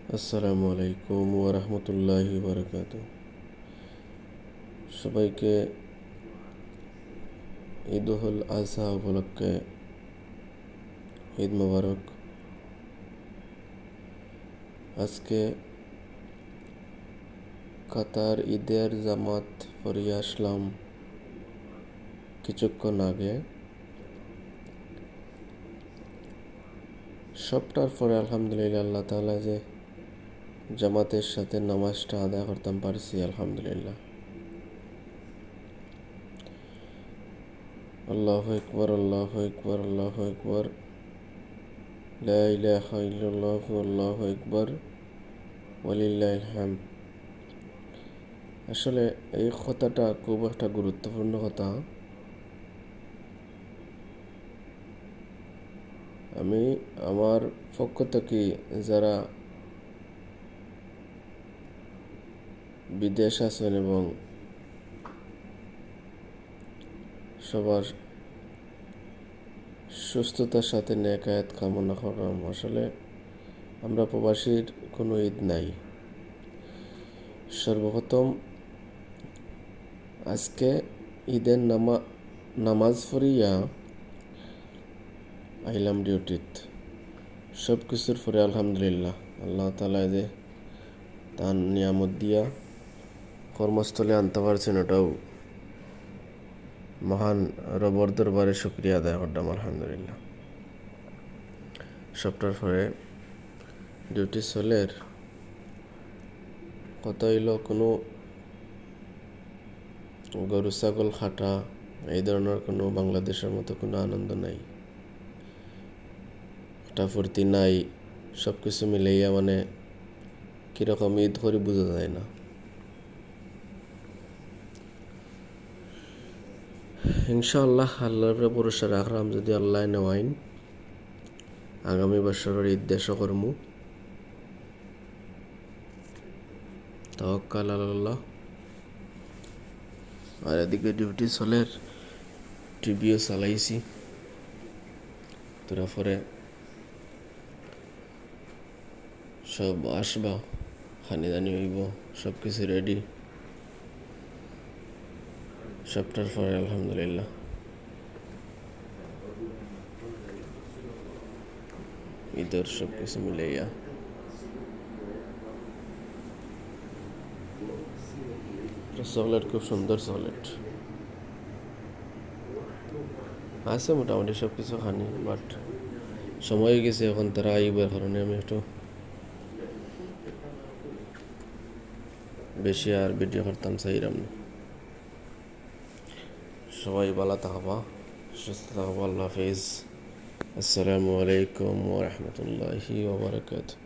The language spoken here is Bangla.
আসসালামু আলাইকুম ওয়া রাহমাতুল্লাহি ওয়া বারাকাতুহু। সবাইকে ঈদুল আজহা উপলক্ষে ঈদ মোবারক। আজকে কাতার ঈদের জামাত পড়িয়ে আসলাম কিছুক্ষণ আগে। সবটার পরে আলহামদুলিল্লাহ আল্লাহ তাআলা যে জামাতের সাথে নামাজটা আদায় করতাম পারছি, আলহামদুলিল্লাহ। আল্লাহু আকবার, আল্লাহু আকবার, আল্লাহু আকবার, লা ইলাহা ইল্লাল্লাহু আল্লাহু আকবার ওয়ালিল্লাহিল হামদ। আসলে এই কথাটা খুব একটা গুরুত্বপূর্ণ কথা। আমি আমার পক্ষ থেকে যারা বিদেশ আছেন এবং সবার সুস্থতার সাথে নেকায়াত কামনা করলাম। আসলে আমরা প্রবাসীর কোনো ঈদ নাই। সর্বপ্রথম আজকে ঈদের নামাজ পড়িয়া আইলাম ডিউটিত। সব কিছুর পরে আলহামদুলিল্লাহ আল্লাহ তাআলা যে তার নিয়ামত দিয়া কর্মস্থলে আনতে পারছেন, ওটাও মহান রবর দরবারে শুকরিয়া আদায় করলাম, আলহামদুলিল্লাহ। সবটার পরে ডিউটি চলের কত হইল, কোনো গরু ছাগল খাটা এই ধরনের কোনো বাংলাদেশের মতো কোনো আনন্দ নাই, একটা ফুর্তি নাই। সব কিছু মিলাইয়া মানে কীরকম ঈদ করে বোঝা যায় না। ইনশাআল্লাহ আল্লাহর ভরসা রাখলাম, যদি আল্লাহ নেওয়াইন আগামী বছরের ঈদ দেশ করমু। তাওয়াক্কাল আলাল্লাহ। আর এদিকে ডিউটি চলের, টিভিও চালাইছি। তারপরে সব আসবা, খানি দানি হইব, সব কিছু রেডি। সবটার পরে আলহামদুলিল্লাহ ঈদের সব কিছু মিলাইয়া চকলেট, খুব সুন্দর চকলেট আছে, মোটামুটি সব কিছু খানি। বাট সময় হয়ে গেছে, এখন তারা আইবার কারণে আমি একটু বেশি আর ভিডিও করতাম চাইলাম না। সবাই ভালো থাকবা, সুস্থ থাকবা। আল্লাহ হাফিজ। আসসালামু আলাইকুম ওয়া রাহমাতুল্লাহি ওয়া বারাকাতুহু।